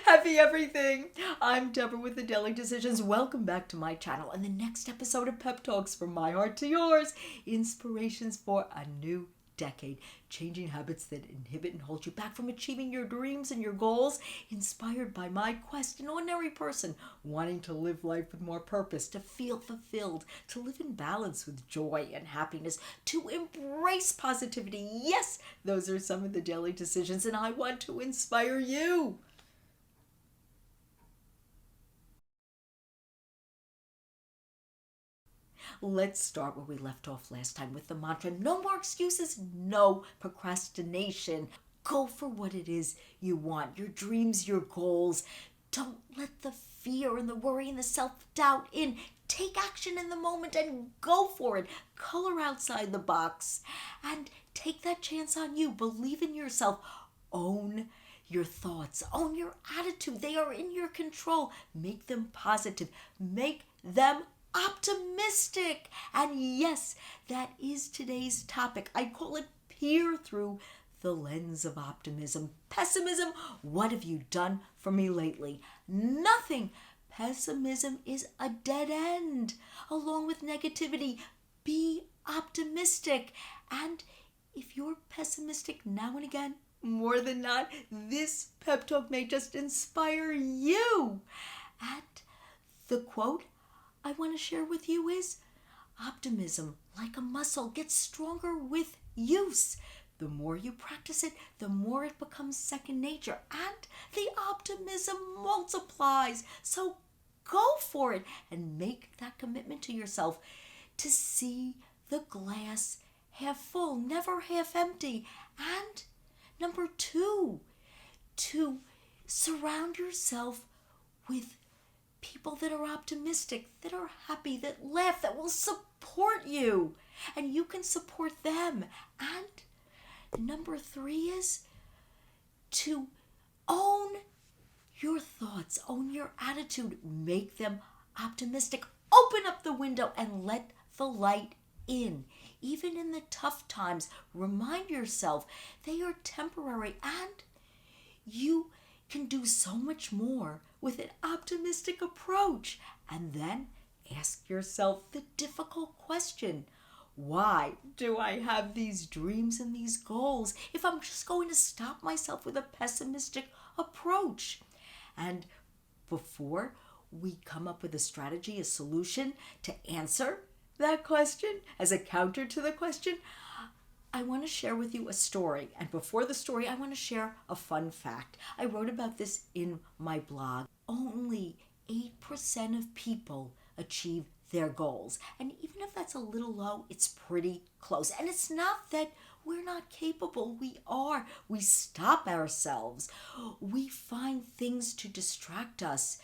Happy everything! I'm Deborah with the Daily Decisions. Welcome back to my channel and the next episode of Pep Talks from my heart to yours. Inspirations for a new decade. Changing habits that inhibit and hold you back from achieving your dreams and your goals. Inspired by my quest, an ordinary person wanting to live life with more purpose, to feel fulfilled, to live in balance with joy and happiness, to embrace positivity. Yes, those are some of the daily decisions, and I want to inspire you. Let's start where we left off last time with the mantra, no more excuses, no procrastination. Go for what it is you want, your dreams, your goals. Don't let the fear and the worry and the self-doubt in. Take action in the moment and go for it. Color outside the box and take that chance on you. Believe in yourself. Own your thoughts. Own your attitude. They are in your control. Make them positive. Make them optimistic. And yes, that is today's topic. I call it peer through the lens of optimism. Pessimism, what have you done for me lately? Nothing. Pessimism is a dead end. Along with negativity, be optimistic. And if you're pessimistic now and again, more than not, this pep talk may just inspire you. And the quote I want to share with you is, optimism, like a muscle, gets stronger with use. The more you practice it, the more it becomes second nature, and the optimism multiplies. So go for it and make that commitment to yourself to see the glass half full, never half empty. And number two, to surround yourself with people that are optimistic, that are happy, that laugh, that will support you, and you can support them. And number three is to own your thoughts, own your attitude, make them optimistic. Open up the window and let the light in. Even in the tough times, remind yourself they are temporary and you can do so much more with an optimistic approach. And then ask yourself the difficult question, why do I have these dreams and these goals if I'm just going to stop myself with a pessimistic approach? And before we come up with a strategy, a solution to answer that question as a counter to the question, I want to share with you a story. And before the story, I want to share a fun fact. I wrote about this in my blog. Only 8% of people achieve their goals. And even if that's a little low, it's pretty close. And it's not that we're not capable. We are. We stop ourselves. We find things to distract us,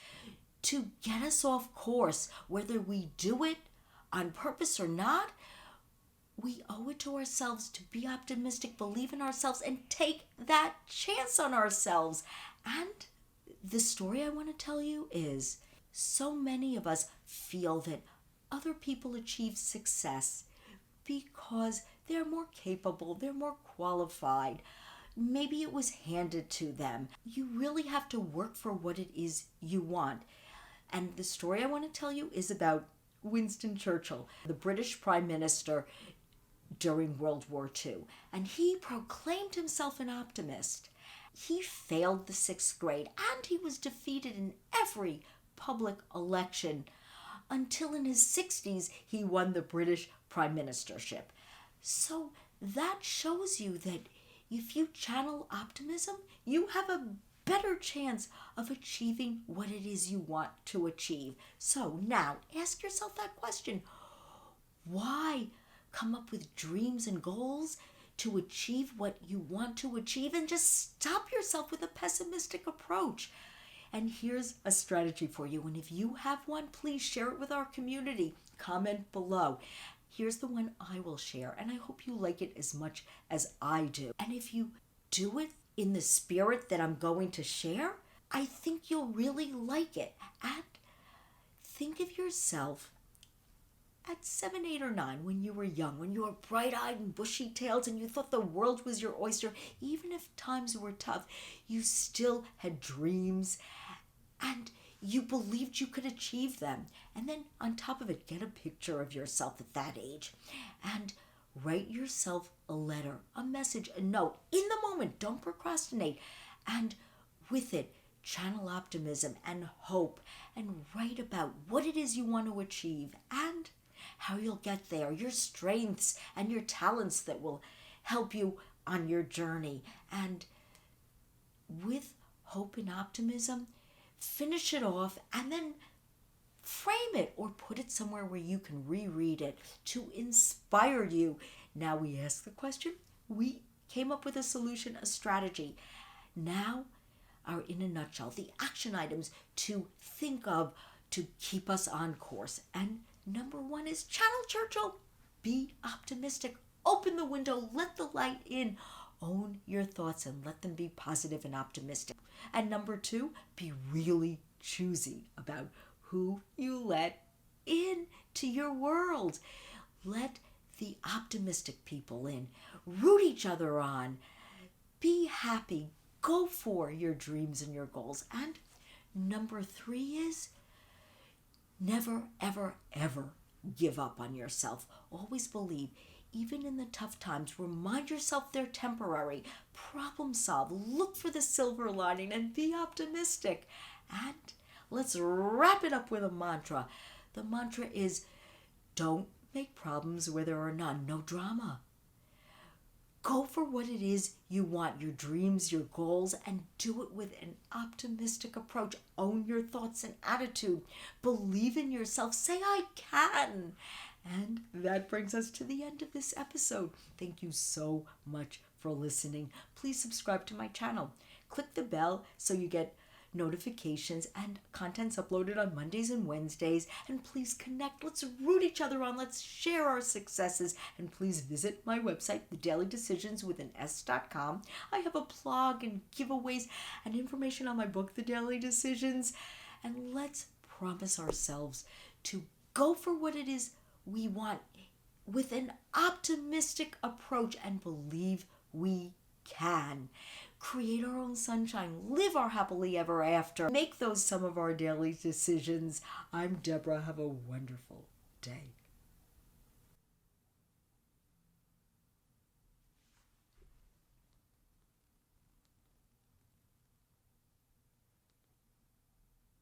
to get us off course, whether we do it on purpose or not. We owe it to ourselves to be optimistic, believe in ourselves, and take that chance on ourselves. And the story I want to tell you is, so many of us feel that other people achieve success because they're more capable, they're more qualified. Maybe it was handed to them. You really have to work for what it is you want. And the story I want to tell you is about Winston Churchill, the British Prime Minister during World War II. And he proclaimed himself an optimist. He failed the 6th grade and he was defeated in every public election until in his 60s he won the British Prime Ministership. So that shows you that if you channel optimism, you have a better chance of achieving what it is you want to achieve. So now ask yourself that question. Why come up with dreams and goals to achieve what you want to achieve and just stop yourself with a pessimistic approach? And here's a strategy for you. And if you have one, please share it with our community. Comment below. Here's the one I will share, and I hope you like it as much as I do. And if you do it in the spirit that I'm going to share, I think you'll really like it. And think of yourself at 7, 8, or 9, when you were young, when you were bright-eyed and bushy-tailed and you thought the world was your oyster, even if times were tough, you still had dreams and you believed you could achieve them. And then on top of it, get a picture of yourself at that age and write yourself a letter, a message, a note in the moment. Don't procrastinate. And with it, channel optimism and hope and write about what it is you want to achieve and how you'll get there, your strengths and your talents that will help you on your journey. And with hope and optimism, finish it off and then frame it or put it somewhere where you can reread it to inspire you. Now we ask the question, we came up with a solution, a strategy. Now are in a nutshell the action items to think of to keep us on course. And number 1 is channel Churchill. Be optimistic. Open the window. Let the light in. Own your thoughts and let them be positive and optimistic. And number 2, be really choosy about who you let in to your world. Let the optimistic people in. Root each other on. Be happy. Go for your dreams and your goals. And number 3 is never, ever, ever give up on yourself. Always believe, even in the tough times, remind yourself they're temporary. Problem solve. Look for the silver lining and be optimistic. And let's wrap it up with a mantra. The mantra is, don't make problems where there are none. No drama. Go for what it is you want, your dreams, your goals, and do it with an optimistic approach. Own your thoughts and attitude. Believe in yourself. Say, I can. And that brings us to the end of this episode. Thank you so much for listening. Please subscribe to my channel. Click the bell so you get notifications and content's uploaded on Mondays and Wednesdays. And please connect. Let's root each other on. Let's share our successes. And please visit my website, thedailydecisions.com. I have a blog and giveaways and information on my book, The Daily Decisions. And let's promise ourselves to go for what it is we want with an optimistic approach and believe we can. Create our own sunshine. Live our happily ever after. Make those some of our daily decisions. I'm Deborah. Have a wonderful day.